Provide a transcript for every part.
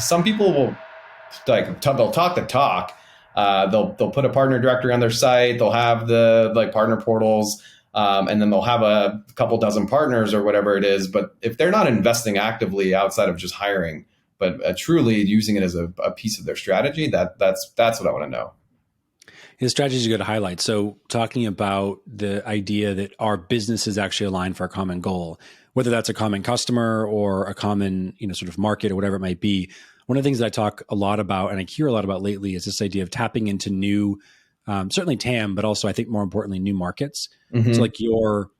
some people will they'll talk the talk. They'll put a partner directory on their site. They'll have the partner portals, and then they'll have a couple dozen partners or whatever it is. But if they're not investing actively outside of just hiring, but truly using it as a piece of their strategy, that's what I want to know. His strategy is a good highlight. So talking about the idea that our business is actually aligned for a common goal, whether that's a common customer or a common, sort of market or whatever it might be. One of the things that I talk a lot about and I hear a lot about lately is this idea of tapping into new, certainly TAM, but also I think more importantly, new markets. Mm-hmm. So like you're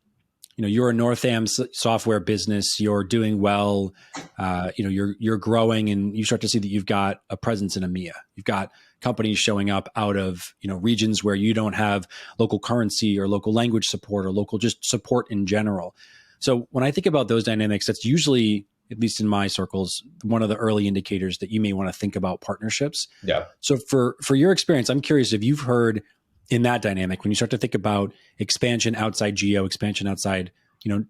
a Northam software business, you're doing well, you're growing, and you start to see that you've got a presence in EMEA. You've got companies showing up out of, regions where you don't have local currency or local language support or local just support in general. So when I think about those dynamics, that's usually, at least in my circles, one of the early indicators that you may want to think about partnerships. Yeah. So for your experience, I'm curious if you've heard in that dynamic, when you start to think about expansion outside geo, expansion outside,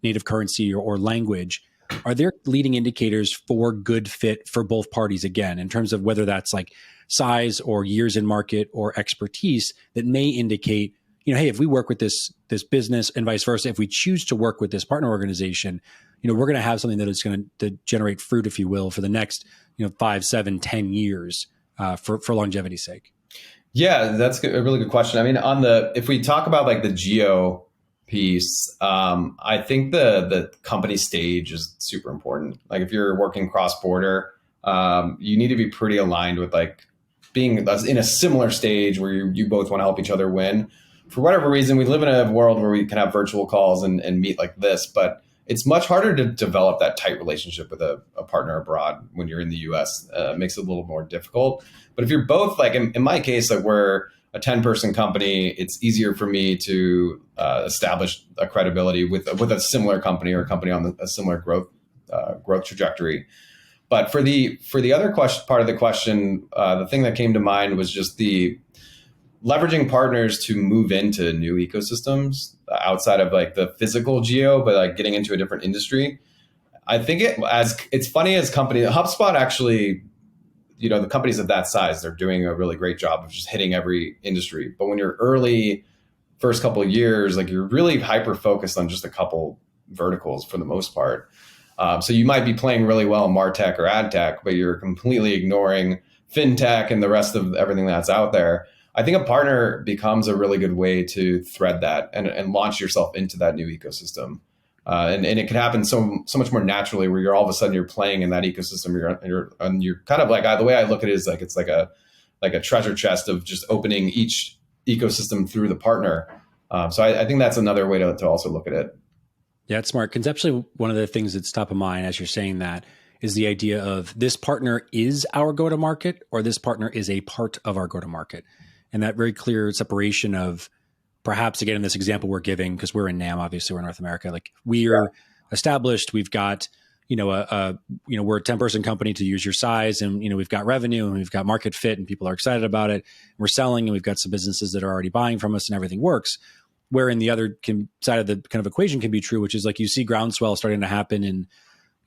native currency or language, are there leading indicators for good fit for both parties again, in terms of whether that's like size or years in market or expertise that may indicate, hey, if we work with this business and vice versa, if we choose to work with this partner organization, we're going to have something that is going to generate fruit, if you will, for the next, 5, 7, 10 years for longevity's sake? Yeah, that's a really good question. I mean, if we talk about like the geo piece, I think the company stage is super important. Like if you're working cross-border, you need to be pretty aligned with like being in a similar stage where you both want to help each other win. For whatever reason, we live in a world where we can have virtual calls and meet like this, but it's much harder to develop that tight relationship with a partner abroad when you're in the US. It makes it a little more difficult. But if you're both, like in my case, like we're a 10-person company, it's easier for me to establish a credibility with a similar company or a company on a similar growth trajectory. But for the other part of the question, the thing that came to mind was just the leveraging partners to move into new ecosystems outside of like the physical geo, but like getting into a different industry. I think it's funny as HubSpot actually, the companies of that size, they're doing a really great job of just hitting every industry. But when you're early, first couple of years, like you're really hyper focused on just a couple verticals for the most part. So you might be playing really well in MarTech or AdTech, but you're completely ignoring FinTech and the rest of everything that's out there. I think a partner becomes a really good way to thread that and launch yourself into that new ecosystem. And it can happen so much more naturally, where you're all of a sudden you're playing in that ecosystem. You're kind of like, the way I look at it is like it's like a treasure chest of just opening each ecosystem through the partner. So I think that's another way to also look at it. Yeah, it's smart. Conceptually, one of the things that's top of mind as you're saying that is the idea of this partner is our go-to-market, or this partner is a part of our go-to-market. And that very clear separation of, perhaps again in this example we're giving, because we're in NAM, obviously we're in North America, like we're established, we've got, we're a 10-person company, to use your size, and we've got revenue and we've got market fit and people are excited about it. We're selling and we've got some businesses that are already buying from us and everything works. Wherein the other side of the kind of equation can be true, which is like you see groundswell starting to happen in,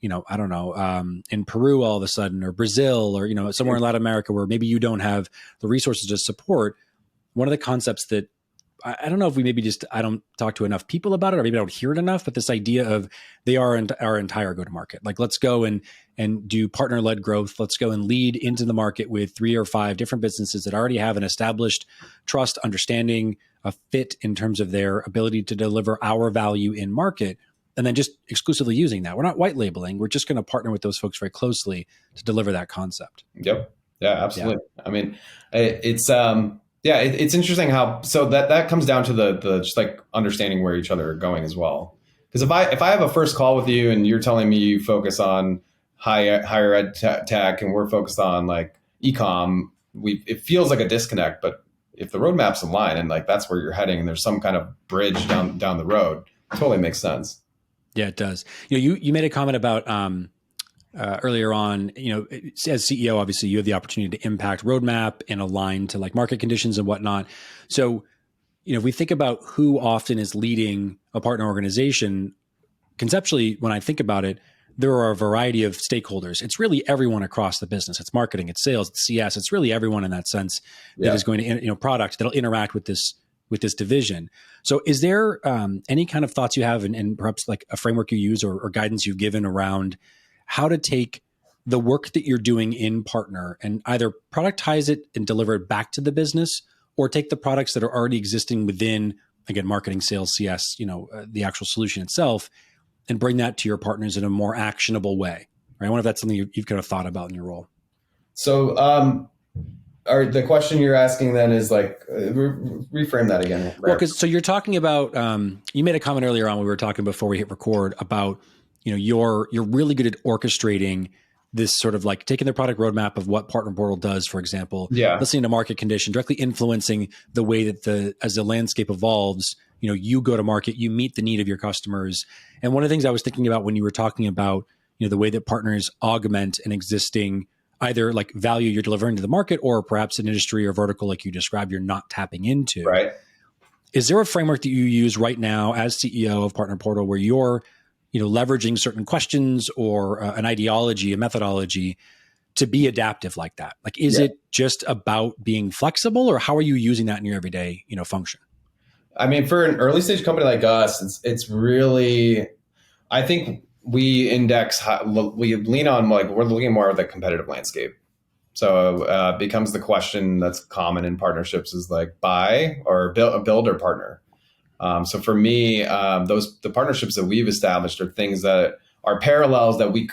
in Peru all of a sudden, or Brazil, or, somewhere in Latin America where maybe you don't have the resources to support. One of the concepts that I don't know if we maybe just, I don't talk to enough people about it, or maybe I don't hear it enough, but this idea of they are our entire go-to-market. Like, let's go and do partner-led growth. Let's go and lead into the market with 3 or 5 different businesses that already have an established trust, understanding, a fit in terms of their ability to deliver our value in market, and then just exclusively using that. We're not white labeling. We're just going to partner with those folks very closely to deliver that concept. Yep. Yeah, absolutely. Yeah. I mean, it's interesting how, so that comes down to the just like understanding where each other are going as well. Because if I have a first call with you and you're telling me you focus on higher ed tech and we're focused on like e-com, it feels like a disconnect. But if the roadmap's in line and like that's where you're heading and there's some kind of bridge down the road, it totally makes sense. Yeah, it does. You made a comment about earlier on, as CEO, obviously you have the opportunity to impact roadmap and align to like market conditions and whatnot. So, if we think about who often is leading a partner organization, conceptually, when I think about it, there are a variety of stakeholders. It's really everyone across the business. It's marketing, it's sales, it's CS. It's really everyone in that sense that is going to, product that'll interact with this division. So is there any kind of thoughts you have and perhaps like a framework you use or guidance you've given around how to take the work that you're doing in partner and either productize it and deliver it back to the business, or take the products that are already existing within, again, marketing, sales, CS, the actual solution itself, and bring that to your partners in a more actionable way, right? I wonder if that's something you've kind of thought about in your role. So the question you're asking then is like, reframe that again. Well, so you're talking about, you made a comment earlier on, we were talking before we hit record about, you're really good at orchestrating this sort of like taking the product roadmap of what Partner Portal does, for example, listening to market condition, directly influencing the way that as the landscape evolves, you go to market, you meet the need of your customers. And one of the things I was thinking about when you were talking about, the way that partners augment an existing either like value you're delivering to the market, or perhaps an industry or vertical like you described you're not tapping into. Right. Is there a framework that you use right now as CEO of Partner Portal where you're leveraging certain questions or an ideology, a methodology to be adaptive like that? Like, is it just about being flexible, or how are you using that in your everyday, function? I mean, for an early stage company like us, it's really, I think we lean on we're looking more at the competitive landscape. So it becomes the question that's common in partnerships is like buy or build or partner. So for me, the partnerships that we've established are things that are parallels that we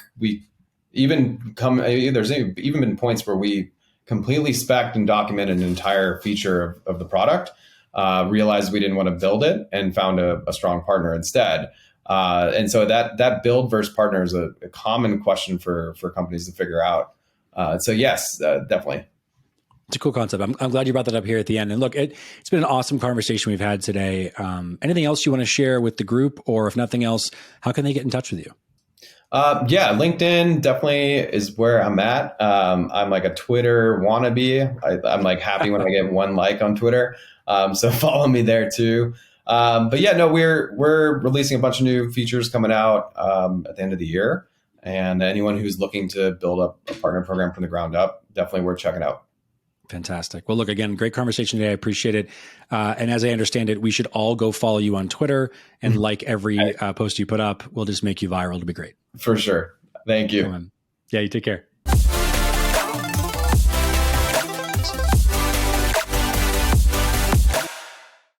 even there's even been points where we completely spec'd and documented an entire feature of the product, realized we didn't want to build it and found a strong partner instead. And so that build versus partner is a common question for companies to figure out. So yes, definitely. It's a cool concept. I'm glad you brought that up here at the end. And look, it's been an awesome conversation we've had today. Anything else you want to share with the group, or if nothing else, how can they get in touch with you? LinkedIn definitely is where I'm at. I'm like a Twitter wannabe. I'm like happy when I get one like on Twitter. So follow me there too. But yeah, no, we're releasing a bunch of new features coming out at the end of the year. And anyone who's looking to build up a partner program from the ground up, definitely worth checking out. Fantastic. Well, look, again, great conversation today. I appreciate it. And as I understand it, we should all go follow you on Twitter and like every post you put up. We'll just make you viral. It'll be great. For sure. Thank you. Yeah, you take care.